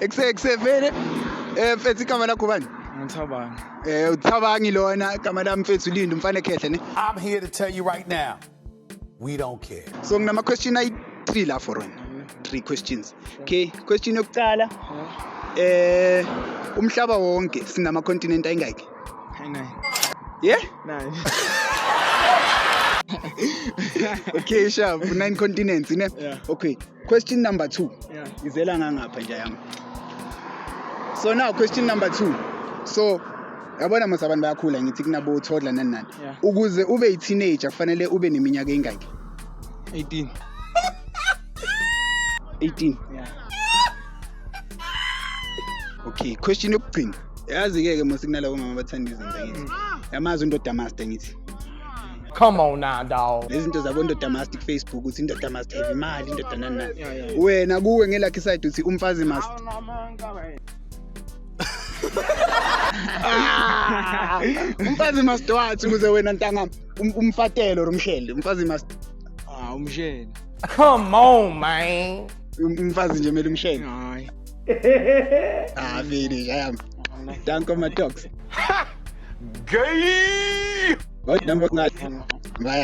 Vele mfethu igama lakho bani? Ngithabanga. Uthabangi lona igama lami mfethu Lindo mfana ekhehle ne. I'm here to tell you right now, we don't care. So nginama question ayi-3 la for wena. 3 questions. Okay, question yokuqala. Umhlaba wonke sinama continent ayingaki? Nine. Yeah? 9. Okay, sharp. 9 continents, ne? Yeah. Okay. Question number 2. Yeah. Izela ngangapha nje yami. So now question number 2. So yabona mase abantu bayakhula ngithi kunabo toddler nani. Yeah. Ukuze ube yi-teenager kufanele ube neminyaka engaki? 18. 18. Yeah. Okay, question yokugcina. Yazi ke mase kunalabo mama bathanda izinto ngithi. Yamazi undoda master ngithi. Come on now, dog. Lezinto zabondoda master Facebook uthi indoda master have imali indoda nani. Yeah. Wena kuwe ngelakhi side uthi umfazi master. Umfazi must wathi ukuze wena ntanga umfatelo romshele umfazi must Umshele. Come on, man. umfazi nje mele umshele Hayi. vele yami danko my dogs Gay. what number ngathi bye